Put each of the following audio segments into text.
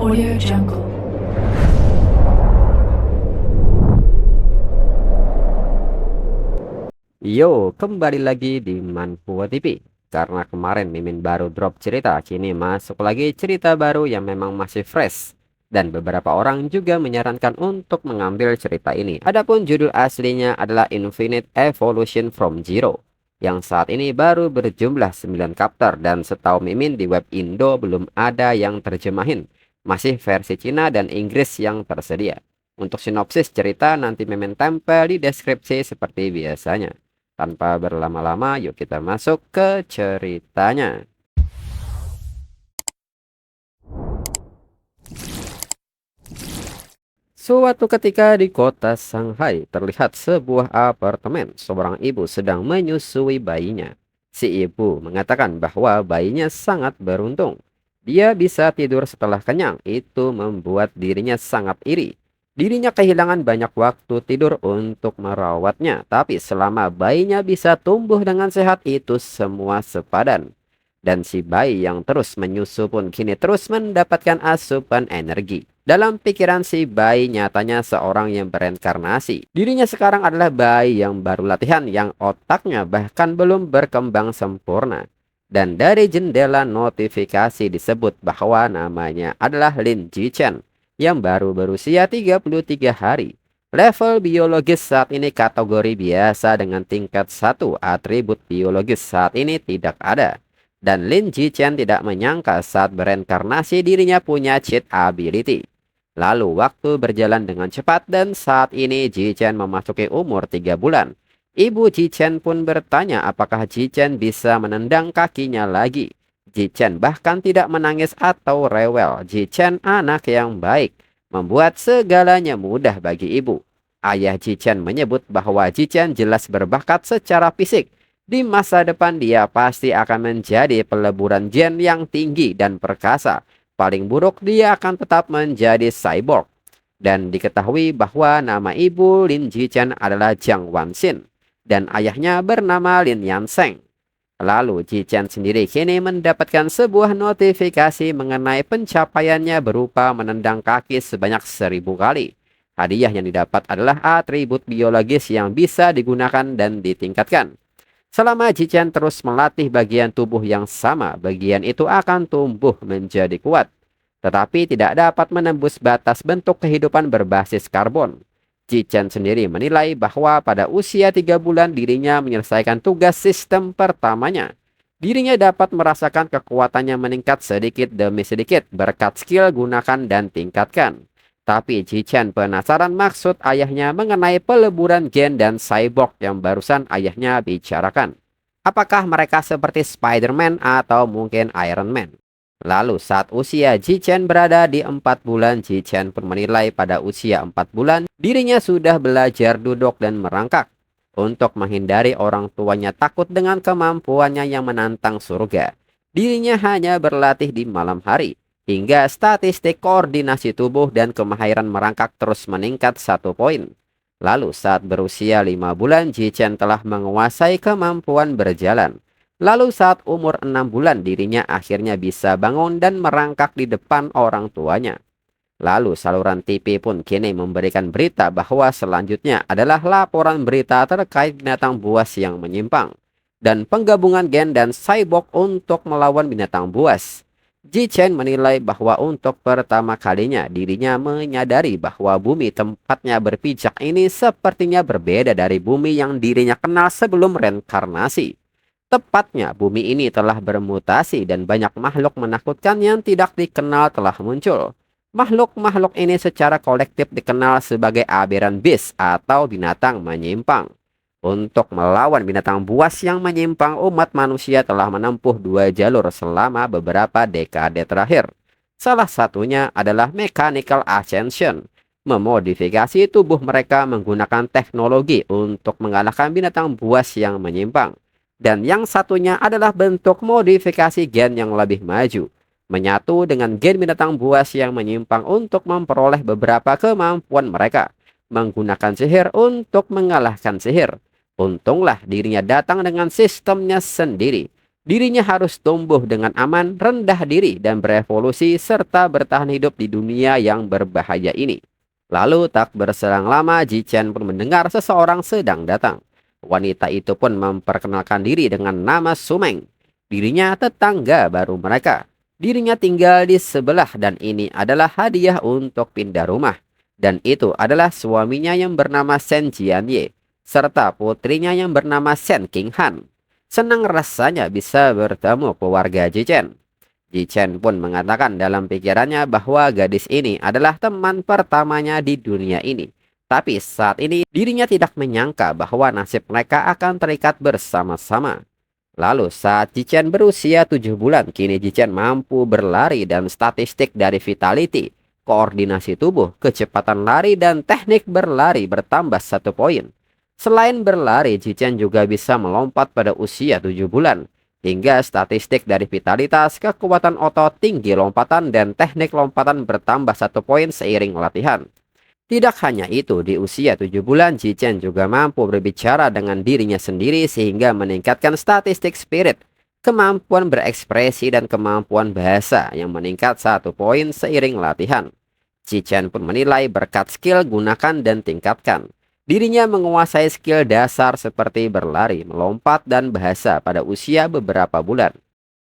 Audio Jungle. Yo, kembali lagi di Manhua TV. Karena kemarin Mimin baru drop cerita, kini masuk lagi cerita baru yang memang masih fresh. Dan beberapa orang juga menyarankan untuk mengambil cerita ini. Adapun judul aslinya adalah Infinite Evolution from Zero, yang saat ini baru berjumlah 9 chapter dan setahu Mimin di web Indo belum ada yang terjemahin. Masih versi Cina dan Inggris yang tersedia. Untuk sinopsis cerita nanti Mimin tempel di deskripsi seperti biasanya. Tanpa berlama-lama, yuk kita masuk ke ceritanya. Suatu ketika di kota Shanghai, terlihat sebuah apartemen. Seorang ibu sedang menyusui bayinya. Si ibu mengatakan bahwa bayinya sangat beruntung. Dia bisa tidur setelah kenyang. Itu membuat dirinya sangat iri. Dirinya kehilangan banyak waktu tidur untuk merawatnya. Tapi selama bayinya bisa tumbuh dengan sehat, itu semua sepadan. Dan si bayi yang terus menyusu pun kini terus mendapatkan asupan energi. Dalam pikiran si bayi nyatanya seorang yang bereinkarnasi. Dirinya sekarang adalah bayi yang baru latihan, yang otaknya bahkan belum berkembang sempurna. Dan dari jendela notifikasi disebut bahwa namanya adalah Lin Jichen, yang baru berusia 33 hari. Level biologis saat ini kategori biasa dengan tingkat 1, atribut biologis saat ini tidak ada. Dan Lin Jichen tidak menyangka saat bereinkarnasi dirinya punya cheat ability. Lalu waktu berjalan dengan cepat dan saat ini Jichen memasuki umur 3 bulan. Ibu Jichen pun bertanya apakah Jichen bisa menendang kakinya lagi. Jichen bahkan tidak menangis atau rewel. Jichen anak yang baik, membuat segalanya mudah bagi ibu. Ayah Jichen menyebut bahwa Jichen jelas berbakat secara fisik. Di masa depan dia pasti akan menjadi peleburan gen yang tinggi dan perkasa. Paling buruk dia akan tetap menjadi cyborg. Dan diketahui bahwa nama ibu Lin Jichen adalah Jiang Wanxin. Dan ayahnya bernama Lin Yanseng. Lalu Jichen sendiri kini mendapatkan sebuah notifikasi mengenai pencapaiannya berupa menendang kaki sebanyak 1000 kali. Hadiah yang didapat adalah atribut biologis yang bisa digunakan dan ditingkatkan. Selama Jichen terus melatih bagian tubuh yang sama, bagian itu akan tumbuh menjadi kuat. Tetapi tidak dapat menembus batas bentuk kehidupan berbasis karbon. Jichen sendiri menilai bahwa pada usia 3 bulan dirinya menyelesaikan tugas sistem pertamanya. Dirinya dapat merasakan kekuatannya meningkat sedikit demi sedikit berkat skill gunakan dan tingkatkan. Tapi Jichen penasaran maksud ayahnya mengenai peleburan gen dan cyborg yang barusan ayahnya bicarakan. Apakah mereka seperti Spider-Man atau mungkin Iron Man? Lalu saat usia Jichen berada di 4 bulan, Jichen pun menilai pada usia 4 bulan dirinya sudah belajar duduk dan merangkak. Untuk menghindari orang tuanya takut dengan kemampuannya yang menantang surga, dirinya hanya berlatih di malam hari. Hingga statistik koordinasi tubuh dan kemahiran merangkak terus meningkat 1 poin. Lalu saat berusia 5 bulan, Jichen telah menguasai kemampuan berjalan. Lalu saat umur 6 bulan, dirinya akhirnya bisa bangun dan merangkak di depan orang tuanya. Lalu saluran TV pun kini memberikan berita bahwa selanjutnya adalah laporan berita terkait binatang buas yang menyimpang. Dan penggabungan gen dan cyborg untuk melawan binatang buas. Jichen menilai bahwa untuk pertama kalinya dirinya menyadari bahwa bumi tempatnya berpijak ini sepertinya berbeda dari bumi yang dirinya kenal sebelum reinkarnasi. Tepatnya bumi ini telah bermutasi dan banyak makhluk menakutkan yang tidak dikenal telah muncul. Makhluk-makhluk ini secara kolektif dikenal sebagai aberran beast atau binatang menyimpang. Untuk melawan binatang buas yang menyimpang, umat manusia telah menempuh 2 jalur selama beberapa dekade terakhir. Salah satunya adalah mechanical ascension, memodifikasi tubuh mereka menggunakan teknologi untuk mengalahkan binatang buas yang menyimpang. Dan yang satunya adalah bentuk modifikasi gen yang lebih maju, menyatu dengan gen binatang buas yang menyimpang untuk memperoleh beberapa kemampuan mereka, menggunakan sihir untuk mengalahkan sihir. Untunglah dirinya datang dengan sistemnya sendiri. Dirinya harus tumbuh dengan aman, rendah diri, dan berevolusi serta bertahan hidup di dunia yang berbahaya ini. Lalu tak berselang lama, Ji Chen pun mendengar seseorang sedang datang. Wanita itu pun memperkenalkan diri dengan nama Sumeng. Dirinya tetangga baru mereka. Dirinya tinggal di sebelah dan ini adalah hadiah untuk pindah rumah. Dan itu adalah suaminya yang bernama Shen Jianye, serta putrinya yang bernama Shen Qinghan. Senang rasanya bisa bertemu keluarga Ji Chen. Ji Chen pun mengatakan dalam pikirannya bahwa gadis ini adalah teman pertamanya di dunia ini. Tapi saat ini dirinya tidak menyangka bahwa nasib mereka akan terikat bersama-sama. Lalu saat Ji Chen berusia 7 bulan, kini Ji Chen mampu berlari dan statistik dari vitality, koordinasi tubuh, kecepatan lari, dan teknik berlari bertambah 1 poin. Selain berlari, Ji Chen juga bisa melompat pada usia 7 bulan. Hingga statistik dari vitalitas, kekuatan otot, tinggi lompatan, dan teknik lompatan bertambah 1 poin seiring latihan. Tidak hanya itu, di usia 7 bulan, Ji Chen juga mampu berbicara dengan dirinya sendiri sehingga meningkatkan statistik spirit, kemampuan berekspresi, dan kemampuan bahasa yang meningkat 1 poin seiring latihan. Ji Chen pun menilai berkat skill gunakan dan tingkatkan. Dirinya menguasai skill dasar seperti berlari, melompat, dan bahasa pada usia beberapa bulan.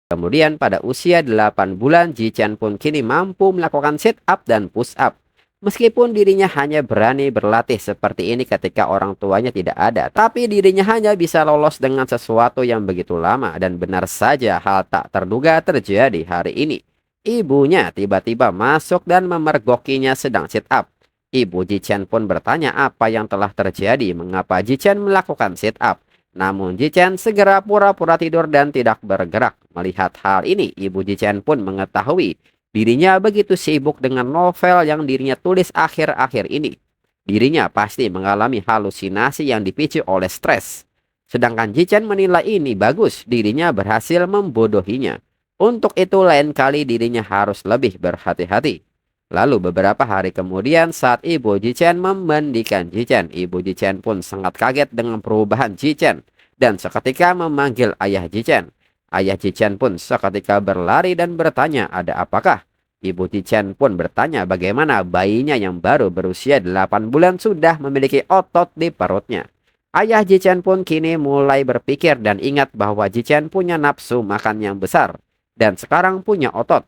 Kemudian pada usia 8 bulan, Ji Chen pun kini mampu melakukan sit up dan push up. Meskipun dirinya hanya berani berlatih seperti ini ketika orang tuanya tidak ada, tapi dirinya hanya bisa lolos dengan sesuatu yang begitu lama, dan benar saja hal tak terduga terjadi hari ini. Ibunya tiba-tiba masuk dan memergokinya sedang sit up. Ibu Ji Chen pun bertanya apa yang telah terjadi, mengapa Ji Chen melakukan sit up. Namun Ji Chen segera pura-pura tidur dan tidak bergerak. Melihat hal ini, Ibu Ji Chen pun mengetahui dirinya begitu sibuk dengan novel yang dirinya tulis akhir-akhir ini. Dirinya pasti mengalami halusinasi yang dipicu oleh stres. Sedangkan Ji Chen menilai ini bagus, dirinya berhasil membodohinya. Untuk itu lain kali dirinya harus lebih berhati-hati. Lalu beberapa hari kemudian saat Ibu Ji Chen memandikan Ji Chen, Ibu Ji Chen pun sangat kaget dengan perubahan Ji Chen dan seketika memanggil ayah Ji Chen. Ayah Ji Chen pun seketika berlari dan bertanya ada apakah. Ibu Ji Chen pun bertanya bagaimana bayinya yang baru berusia 8 bulan sudah memiliki otot di perutnya. Ayah Ji Chen pun kini mulai berpikir dan ingat bahwa Ji Chen punya nafsu makan yang besar dan sekarang punya otot.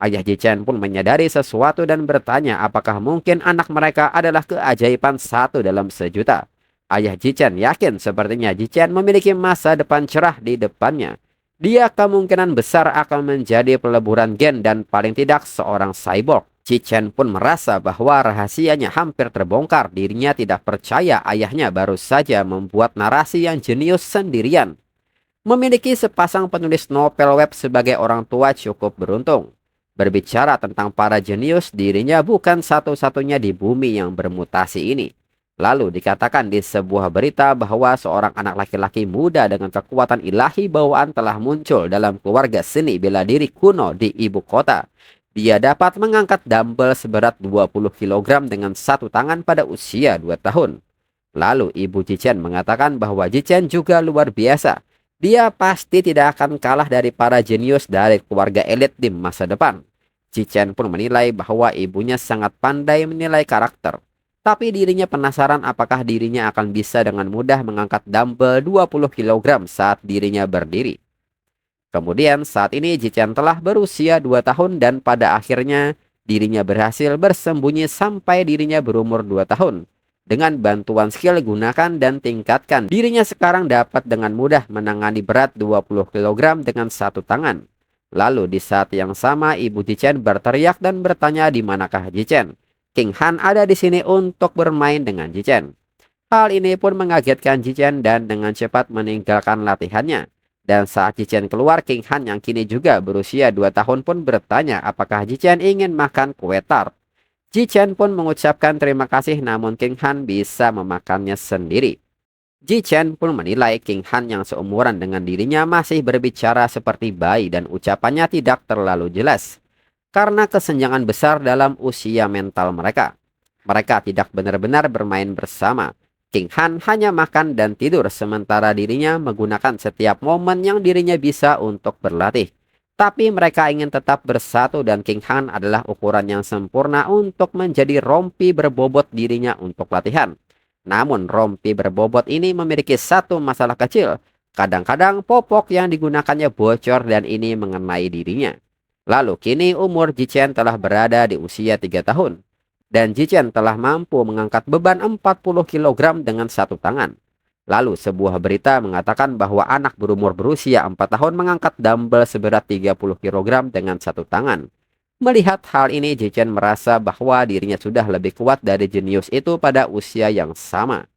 Ayah Ji Chen pun menyadari sesuatu dan bertanya apakah mungkin anak mereka adalah keajaiban satu dalam sejuta. Ayah Ji Chen yakin sepertinya Ji Chen memiliki masa depan cerah di depannya. Dia kemungkinan besar akan menjadi peleburan gen dan paling tidak seorang cyborg. Ji Chen pun merasa bahwa rahasianya hampir terbongkar. Dirinya tidak percaya ayahnya baru saja membuat narasi yang jenius sendirian. Memiliki sepasang penulis novel web sebagai orang tua cukup beruntung. Berbicara tentang para jenius, dirinya bukan satu-satunya di bumi yang bermutasi ini. Lalu dikatakan di sebuah berita bahwa seorang anak laki-laki muda dengan kekuatan ilahi bawaan telah muncul dalam keluarga seni bela diri kuno di ibu kota. Dia dapat mengangkat dumbbell seberat 20 kg dengan satu tangan pada usia 2 tahun. Lalu Ibu Ji Chen mengatakan bahwa Ji Chen juga luar biasa. Dia pasti tidak akan kalah dari para jenius dari keluarga elit di masa depan. Ji Chen pun menilai bahwa ibunya sangat pandai menilai karakter. Tapi dirinya penasaran apakah dirinya akan bisa dengan mudah mengangkat dumbbell 20 kg saat dirinya berdiri. Kemudian saat ini Ji Chen telah berusia 2 tahun dan pada akhirnya dirinya berhasil bersembunyi sampai dirinya berumur 2 tahun. Dengan bantuan skill gunakan dan tingkatkan, dirinya sekarang dapat dengan mudah menangani berat 20 kg dengan satu tangan. Lalu di saat yang sama Ibu Ji Chen berteriak dan bertanya di manakah Ji Chen. King Han ada di sini untuk bermain dengan Ji Chen. Hal ini pun mengagetkan Ji Chen dan dengan cepat meninggalkan latihannya. Dan saat Ji Chen keluar, King Han yang kini juga berusia 2 tahun pun bertanya apakah Ji Chen ingin makan kue tart. Ji Chen pun mengucapkan terima kasih namun King Han bisa memakannya sendiri. Ji Chen pun menilai King Han yang seumuran dengan dirinya masih berbicara seperti bayi dan ucapannya tidak terlalu jelas. Karena kesenjangan besar dalam usia mental mereka. Mereka tidak benar-benar bermain bersama. King Han hanya makan dan tidur sementara dirinya menggunakan setiap momen yang dirinya bisa untuk berlatih. Tapi mereka ingin tetap bersatu dan King Han adalah ukuran yang sempurna untuk menjadi rompi berbobot dirinya untuk latihan. Namun rompi berbobot ini memiliki satu masalah kecil. Kadang-kadang popok yang digunakannya bocor dan ini mengenai dirinya. Lalu kini umur Jichen telah berada di usia 3 tahun. Dan Jichen telah mampu mengangkat beban 40 kilogram dengan satu tangan. Lalu sebuah berita mengatakan bahwa anak berusia 4 tahun mengangkat dumbbell seberat 30 kilogram dengan satu tangan. Melihat hal ini, Jichen merasa bahwa dirinya sudah lebih kuat dari jenius itu pada usia yang sama.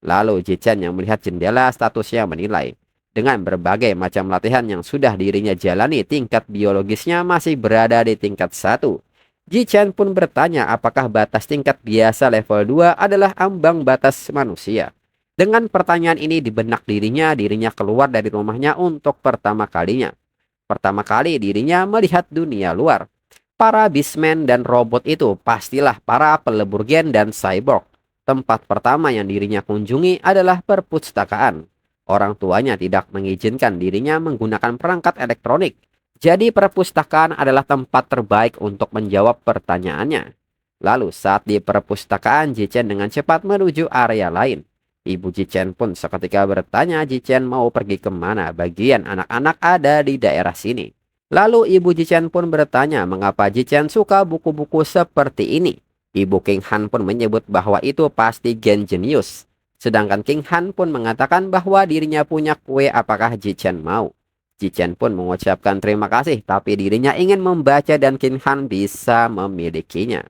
Lalu Jichen yang melihat jendela statusnya menilai, dengan berbagai macam latihan yang sudah dirinya jalani, tingkat biologisnya masih berada di tingkat 1. Jichen pun bertanya apakah batas tingkat biasa level 2 adalah ambang batas manusia. Dengan pertanyaan ini di benak dirinya keluar dari rumahnya untuk pertama kalinya. Pertama kali dirinya melihat dunia luar. Para beastmen dan robot itu pastilah para pelebur gen dan cyborg. Tempat pertama yang dirinya kunjungi adalah perpustakaan. Orang tuanya tidak mengizinkan dirinya menggunakan perangkat elektronik. Jadi perpustakaan adalah tempat terbaik untuk menjawab pertanyaannya. Lalu saat di perpustakaan, Jichen dengan cepat menuju area lain. Ibu Jichen pun seketika bertanya Jichen mau pergi kemana, bagian anak-anak ada di daerah sini. Lalu ibu Jichen pun bertanya mengapa Jichen suka buku-buku seperti ini. Ibu King Han pun menyebut bahwa itu pasti gen jenius. Sedangkan King Han pun mengatakan bahwa dirinya punya kue apakah Jichen mau. Jichen pun mengucapkan terima kasih, tapi dirinya ingin membaca dan King Han bisa memilikinya.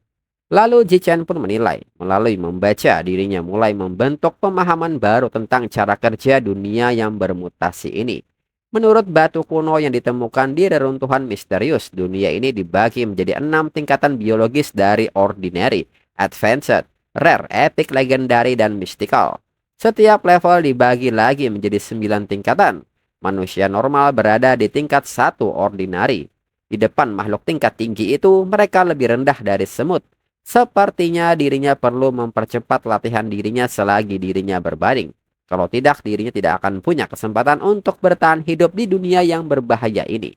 Lalu Jichen pun menilai, melalui membaca dirinya mulai membentuk pemahaman baru tentang cara kerja dunia yang bermutasi ini. Menurut batu kuno yang ditemukan di reruntuhan misterius, dunia ini dibagi menjadi 6 tingkatan biologis dari ordinary, advanced, rare, epic, legendary, dan mystical. Setiap level dibagi lagi menjadi 9 tingkatan. Manusia normal berada di tingkat 1 ordinary. Di depan makhluk tingkat tinggi itu, mereka lebih rendah dari semut. Sepertinya dirinya perlu mempercepat latihan dirinya selagi dirinya berbaring. Kalau tidak, dirinya tidak akan punya kesempatan untuk bertahan hidup di dunia yang berbahaya ini.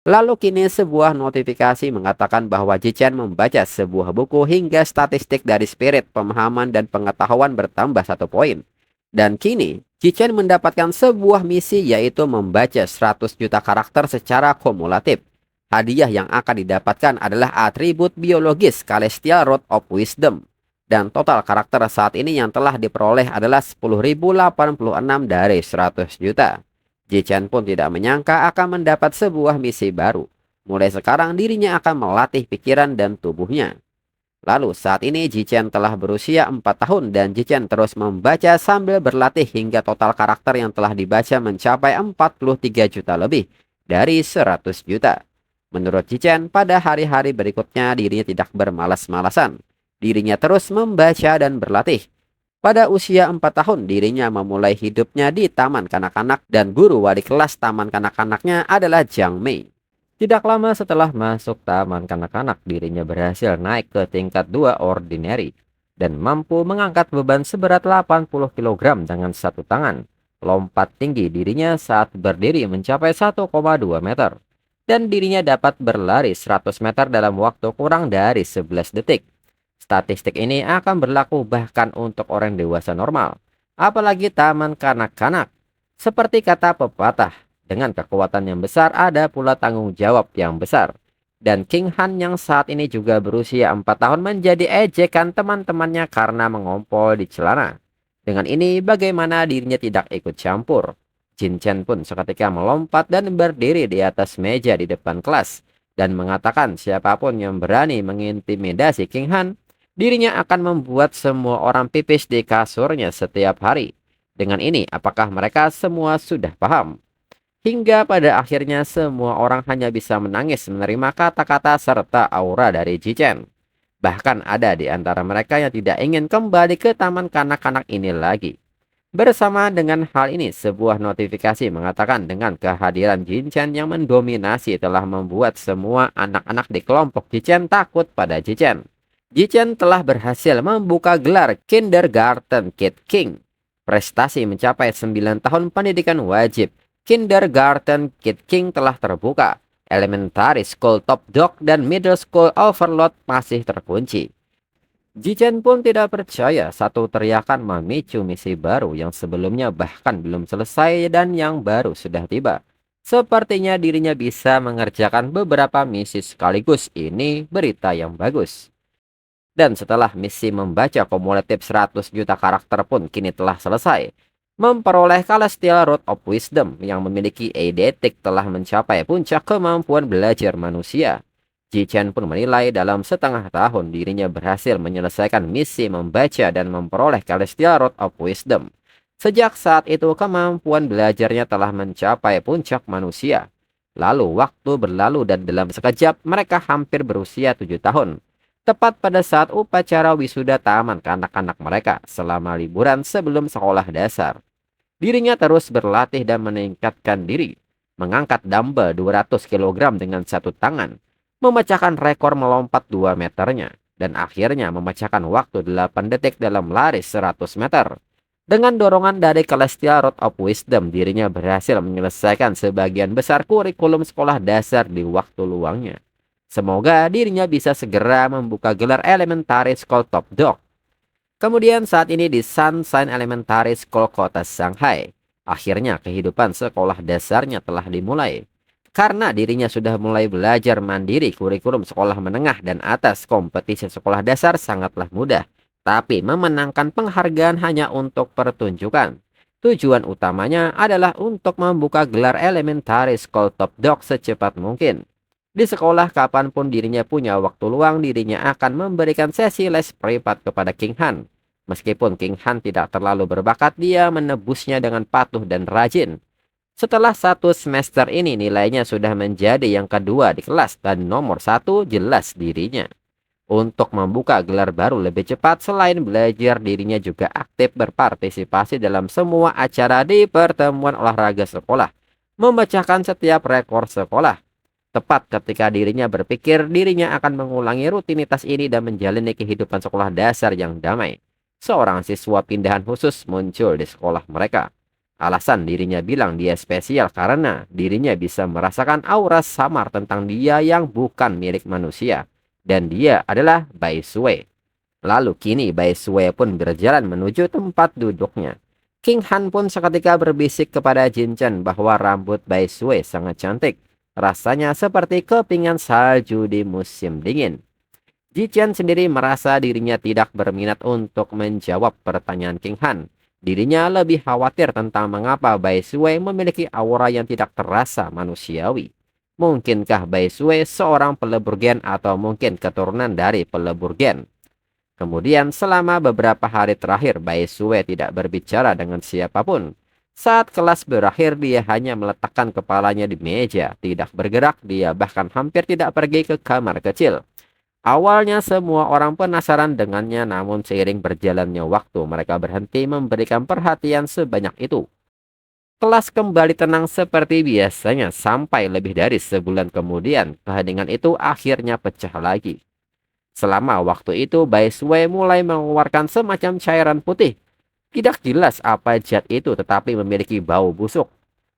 Lalu kini sebuah notifikasi mengatakan bahwa Jichen membaca sebuah buku hingga statistik dari spirit, pemahaman, dan pengetahuan bertambah 1 poin. Dan kini, Jichen mendapatkan sebuah misi yaitu membaca 100 juta karakter secara kumulatif. Hadiah yang akan didapatkan adalah atribut biologis Celestial Rod of Wisdom. Dan total karakter saat ini yang telah diperoleh adalah 10.086 dari 100 juta. Jichen pun tidak menyangka akan mendapat sebuah misi baru. Mulai sekarang dirinya akan melatih pikiran dan tubuhnya. Lalu saat ini Jichen telah berusia 4 tahun dan Jichen terus membaca sambil berlatih hingga total karakter yang telah dibaca mencapai 43 juta lebih dari 100 juta. Menurut Jichen, pada hari-hari berikutnya dirinya tidak bermalas-malasan. Dirinya terus membaca dan berlatih. Pada usia 4 tahun dirinya memulai hidupnya di taman kanak-kanak dan guru wali kelas taman kanak-kanaknya adalah Jiang Mei. Tidak lama setelah masuk taman kanak-kanak, dirinya berhasil naik ke tingkat 2 ordinary dan mampu mengangkat beban seberat 80 kg dengan satu tangan. Lompat tinggi dirinya saat berdiri mencapai 1,2 meter. Dan dirinya dapat berlari 100 meter dalam waktu kurang dari 11 detik. Statistik ini akan berlaku bahkan untuk orang dewasa normal, apalagi taman kanak-kanak. Seperti kata pepatah, dengan kekuatan yang besar ada pula tanggung jawab yang besar. Dan King Han yang saat ini juga berusia 4 tahun menjadi ejekan teman-temannya karena mengompol di celana. Dengan ini bagaimana dirinya tidak ikut campur. Jichen pun seketika melompat dan berdiri di atas meja di depan kelas dan mengatakan siapapun yang berani mengintimidasi King Han, dirinya akan membuat semua orang pipis di kasurnya setiap hari. Dengan ini, apakah mereka semua sudah paham? Hingga pada akhirnya semua orang hanya bisa menangis menerima kata-kata serta aura dari Jichen. Bahkan ada di antara mereka yang tidak ingin kembali ke taman kanak-kanak ini lagi. Bersama dengan hal ini, sebuah notifikasi mengatakan dengan kehadiran Jichen yang mendominasi telah membuat semua anak-anak di kelompok Jichen takut pada Jichen. Jichen telah berhasil membuka gelar Kindergarten Kid King. Prestasi mencapai 9 tahun pendidikan wajib. Kindergarten Kid King telah terbuka. Elementary School Top Dog dan Middle School Overload masih terkunci. Jichen pun tidak percaya satu teriakan memicu misi baru yang sebelumnya bahkan belum selesai dan yang baru sudah tiba. Sepertinya dirinya bisa mengerjakan beberapa misi sekaligus. Ini berita yang bagus. Dan setelah misi membaca kumulatif 100 juta karakter pun kini telah selesai. Memperoleh Celestial Root of Wisdom yang memiliki eidetik telah mencapai puncak kemampuan belajar manusia. Jichen pun menilai dalam setengah tahun dirinya berhasil menyelesaikan misi membaca dan memperoleh Celestial Root of Wisdom. Sejak saat itu kemampuan belajarnya telah mencapai puncak manusia. Lalu waktu berlalu dan dalam sekejap mereka hampir berusia 7 tahun. Tepat pada saat upacara wisuda taman kanak-kanak mereka selama liburan sebelum sekolah dasar. Dirinya terus berlatih dan meningkatkan diri. Mengangkat dumbbell 200 kg dengan satu tangan. Memecahkan rekor melompat 2 meternya. Dan akhirnya memecahkan waktu 8 detik dalam lari 100 meter. Dengan dorongan dari Celestial Root of Wisdom, dirinya berhasil menyelesaikan sebagian besar kurikulum sekolah dasar di waktu luangnya. Semoga dirinya bisa segera membuka gelar Elementary School Top Dog. Kemudian saat ini di Sunshine Elementary School kota Shanghai. Akhirnya kehidupan sekolah dasarnya telah dimulai. Karena dirinya sudah mulai belajar mandiri, kurikulum sekolah menengah dan atas, kompetisi sekolah dasar sangatlah mudah. Tapi memenangkan penghargaan hanya untuk pertunjukan. Tujuan utamanya adalah untuk membuka gelar Elementary School Top Dog secepat mungkin. Di sekolah kapanpun dirinya punya waktu luang, dirinya akan memberikan sesi les privat kepada King Han. Meskipun King Han tidak terlalu berbakat, dia menebusnya dengan patuh dan rajin. Setelah 1 semester ini nilainya sudah menjadi yang kedua di kelas dan nomor 1 jelas dirinya. Untuk membuka gelar baru lebih cepat, selain belajar dirinya juga aktif berpartisipasi dalam semua acara di pertemuan olahraga sekolah. Memecahkan setiap rekor sekolah. Tepat ketika dirinya berpikir dirinya akan mengulangi rutinitas ini dan menjalani kehidupan sekolah dasar yang damai. Seorang siswa pindahan khusus muncul di sekolah mereka. Alasan dirinya bilang dia spesial karena dirinya bisa merasakan aura samar tentang dia yang bukan milik manusia. Dan dia adalah Bai Sui. Lalu kini Bai Sui pun berjalan menuju tempat duduknya. King Han pun seketika berbisik kepada Jin Chen bahwa rambut Bai Sui sangat cantik. Rasanya seperti kepingan salju di musim dingin. Jichen sendiri merasa dirinya tidak berminat untuk menjawab pertanyaan King Han. Dirinya lebih khawatir tentang mengapa Bai Sui memiliki aura yang tidak terasa manusiawi. Mungkinkah Bai Sui seorang pelebur gen atau mungkin keturunan dari pelebur gen? Kemudian selama beberapa hari terakhir Bai Sui tidak berbicara dengan siapapun. Saat kelas berakhir dia hanya meletakkan kepalanya di meja, tidak bergerak, dia bahkan hampir tidak pergi ke kamar kecil. Awalnya semua orang penasaran dengannya, namun seiring berjalannya waktu mereka berhenti memberikan perhatian sebanyak itu. Kelas kembali tenang seperti biasanya sampai lebih dari sebulan kemudian keheningan itu akhirnya pecah lagi. Selama waktu itu Bai Sui mulai mengeluarkan semacam cairan putih. Tidak jelas apa zat itu tetapi memiliki bau busuk.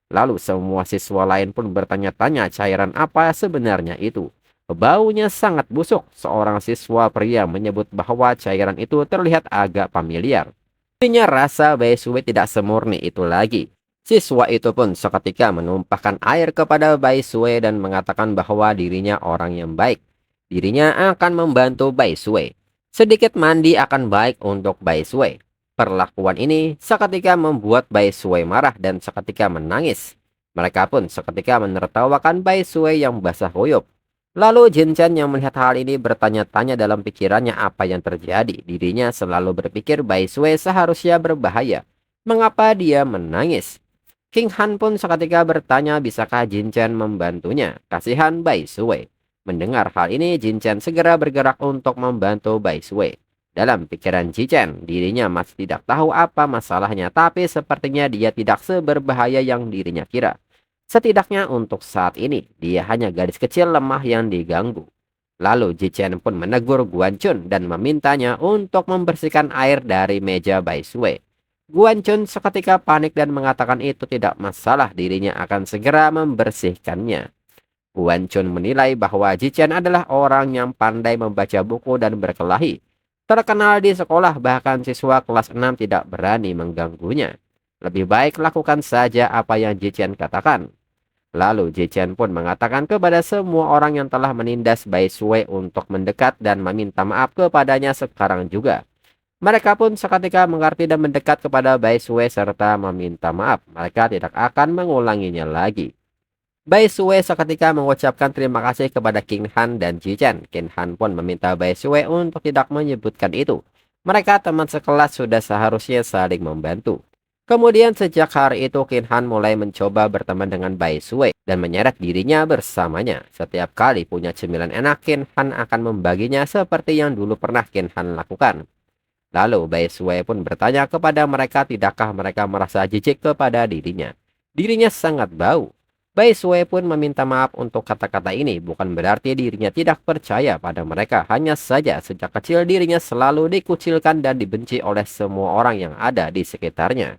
Lalu semua siswa lain pun bertanya-tanya cairan apa sebenarnya itu. Baunya sangat busuk. Seorang siswa pria menyebut bahwa cairan itu terlihat agak familiar. Dirinya rasa Bai Sui tidak semurni itu lagi. Siswa itu pun seketika menumpahkan air kepada Bai Sui dan mengatakan bahwa dirinya orang yang baik. Dirinya akan membantu Bai Sui. Sedikit mandi akan baik untuk Bai Sui. Perlakuan ini seketika membuat Bai Sui marah dan seketika menangis. Mereka pun seketika menertawakan Bai Sui yang basah kuyup. Lalu Jin Chen yang melihat hal ini bertanya-tanya dalam pikirannya apa yang terjadi. Dirinya selalu berpikir Bai Sui seharusnya berbahaya. Mengapa dia menangis? King Han pun seketika bertanya bisakah Jin Chen membantunya. Kasihan Bai Sui. Mendengar hal ini Jin Chen segera bergerak untuk membantu Bai Sui. Dalam pikiran Jichen, dirinya masih tidak tahu apa masalahnya, tapi sepertinya dia tidak seberbahaya yang dirinya kira. Setidaknya untuk saat ini, dia hanya gadis kecil lemah yang diganggu. Lalu Jichen pun menegur Guan Chun dan memintanya untuk membersihkan air dari meja Bai Sui. Guan seketika panik dan mengatakan itu tidak masalah, dirinya akan segera membersihkannya. Guan menilai bahwa Ji-chen adalah orang yang pandai membaca buku dan berkelahi. Terkenal di sekolah, bahkan siswa kelas 6 tidak berani mengganggunya. Lebih baik lakukan saja apa yang Ji-chen katakan. Lalu Ji-chen pun mengatakan kepada semua orang yang telah menindas Bai Sui untuk mendekat dan meminta maaf kepadanya sekarang juga. Mereka pun seketika mengerti dan mendekat kepada Bai Sui serta meminta maaf. Mereka tidak akan mengulanginya lagi. Bai Sui seketika mengucapkan terima kasih kepada King Han dan Ji-chen. King Han pun meminta Bai Sui untuk tidak menyebutkan itu. Mereka teman sekelas, sudah seharusnya saling membantu. Kemudian sejak hari itu King Han mulai mencoba berteman dengan Bai Sui dan menyeret dirinya bersamanya. Setiap kali punya cemilan enak, King Han akan membaginya seperti yang dulu pernah King Han lakukan. Lalu Bai Sui pun bertanya kepada mereka, tidakkah mereka merasa jijik kepada dirinya. Dirinya sangat bau. Bai Sui pun meminta maaf untuk kata-kata ini. Bukan berarti dirinya tidak percaya pada mereka. Hanya saja sejak kecil dirinya selalu dikucilkan dan dibenci oleh semua orang yang ada di sekitarnya.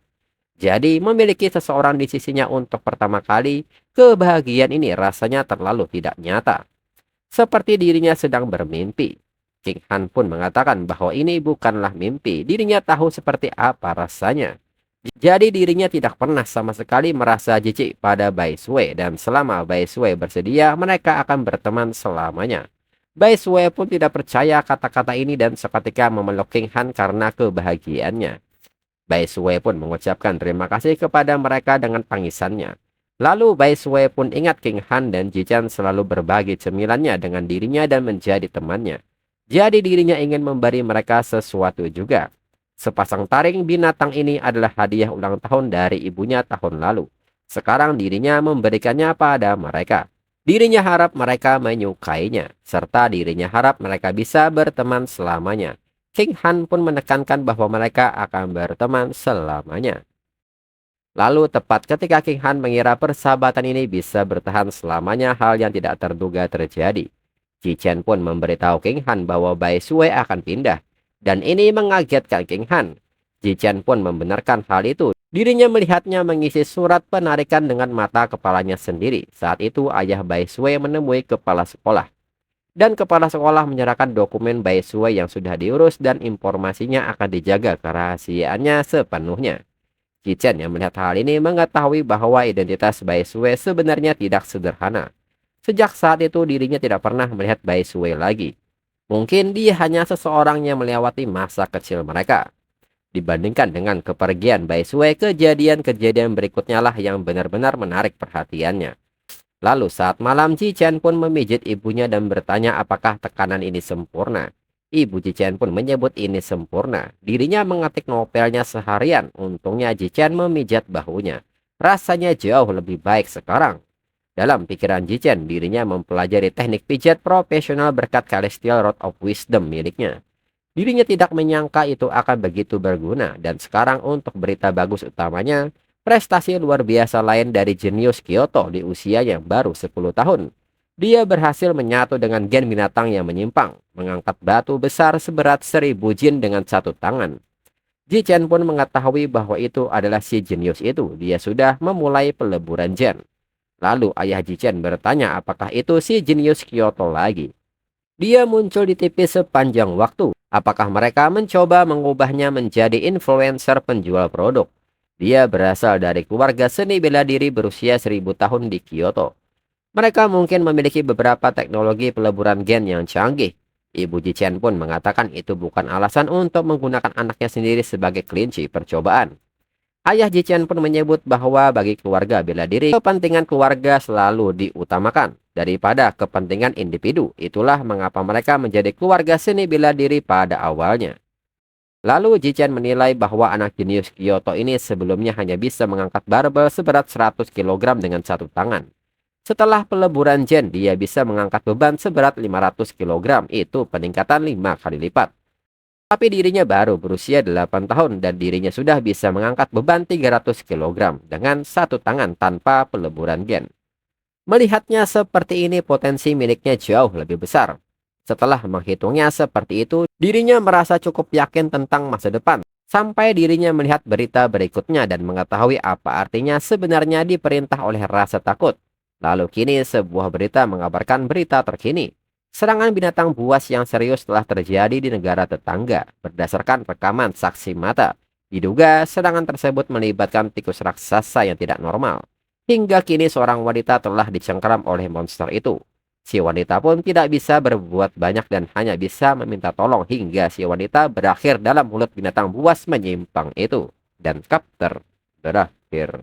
Jadi memiliki seseorang di sisinya untuk pertama kali, kebahagiaan ini rasanya terlalu tidak nyata. Seperti dirinya sedang bermimpi. King Han pun mengatakan bahwa ini bukanlah mimpi. Dirinya tahu seperti apa rasanya. Jadi dirinya tidak pernah sama sekali merasa jijik pada Bai Sui, dan selama Bai Sui bersedia, mereka akan berteman selamanya. Bai Sui pun tidak percaya kata-kata ini dan seketika memeluk King Han karena kebahagiaannya. Bai Sui pun mengucapkan terima kasih kepada mereka dengan tangisannya. Lalu Bai Sui pun ingat King Han dan Ji-chen selalu berbagi cemilannya dengan dirinya dan menjadi temannya. Jadi dirinya ingin memberi mereka sesuatu juga. Sepasang taring binatang ini adalah hadiah ulang tahun dari ibunya tahun lalu. Sekarang dirinya memberikannya pada mereka. Dirinya harap mereka menyukainya, serta dirinya harap mereka bisa berteman selamanya. King Han pun menekankan bahwa mereka akan berteman selamanya. Lalu tepat ketika King Han mengira persahabatan ini bisa bertahan selamanya, hal yang tidak terduga terjadi. Ji-chen pun memberitahu King Han bahwa Bai Sui akan pindah. Dan ini mengagetkan King Han. Ji-chen pun membenarkan hal itu. Dirinya melihatnya mengisi surat penarikan dengan mata kepalanya sendiri. Saat itu ayah Bai Sui menemui kepala sekolah. Dan kepala sekolah menyerahkan dokumen Bai Sui yang sudah diurus dan informasinya akan dijaga kerahasiaannya sepenuhnya. Ji-chen yang melihat hal ini mengetahui bahwa identitas Bai Sui sebenarnya tidak sederhana. Sejak saat itu dirinya tidak pernah melihat Bai Sui lagi. Mungkin dia hanya seseorang yang melewati masa kecil mereka. Dibandingkan dengan kepergian Bai Sui, kejadian-kejadian berikutnya lah yang benar-benar menarik perhatiannya. Lalu saat malam, Ji-chen pun memijit ibunya dan bertanya apakah tekanan ini sempurna. Ibu Ji-chen pun menyebut ini sempurna. Dirinya mengetik novelnya seharian. Untungnya Ji-chen memijat bahunya. Rasanya jauh lebih baik sekarang. Dalam pikiran Ji-chen, dirinya mempelajari teknik pijat profesional berkat Celestial Rod of Wisdom miliknya. Dirinya tidak menyangka itu akan begitu berguna, dan sekarang untuk berita bagus utamanya, prestasi luar biasa lain dari jenius Kyoto di usia yang baru 10 tahun. Dia berhasil menyatu dengan gen binatang yang menyimpang, mengangkat batu besar seberat 1000 jin dengan satu tangan. Ji-chen pun mengetahui bahwa itu adalah si jenius itu. Dia sudah memulai peleburan gen. Lalu ayah Ji-chen bertanya apakah itu si jenius Kyoto lagi. Dia muncul di TV sepanjang waktu. Apakah mereka mencoba mengubahnya menjadi influencer penjual produk? Dia berasal dari keluarga seni bela diri berusia 1000 tahun di Kyoto. Mereka mungkin memiliki beberapa teknologi peleburan gen yang canggih. Ibu Ji-chen pun mengatakan itu bukan alasan untuk menggunakan anaknya sendiri sebagai kelinci percobaan. Ayah Ji-chen pun menyebut bahwa bagi keluarga bela diri, kepentingan keluarga selalu diutamakan daripada kepentingan individu. Itulah mengapa mereka menjadi keluarga seni bela diri pada awalnya. Lalu Ji-chen menilai bahwa anak jenius Kyoto ini sebelumnya hanya bisa mengangkat barbel seberat 100 kg dengan satu tangan. Setelah peleburan gen, dia bisa mengangkat beban seberat 500 kg. Itu peningkatan 5 kali lipat. Tapi dirinya baru berusia 8 tahun dan dirinya sudah bisa mengangkat beban 300 kg dengan satu tangan tanpa peleburan gen. Melihatnya seperti ini, potensi miliknya jauh lebih besar. Setelah menghitungnya seperti itu, dirinya merasa cukup yakin tentang masa depan. sampai dirinya melihat berita berikutnya dan mengetahui apa artinya sebenarnya diperintah oleh rasa takut. Lalu kini sebuah berita mengabarkan berita terkini. Serangan binatang buas yang serius telah terjadi di negara tetangga berdasarkan rekaman saksi mata. Diduga serangan tersebut melibatkan tikus raksasa yang tidak normal. Hingga kini seorang wanita telah dicengkeram oleh monster itu. Si wanita pun tidak bisa berbuat banyak dan hanya bisa meminta tolong hingga si wanita berakhir dalam mulut binatang buas menyimpang itu. Dan chapter berakhir.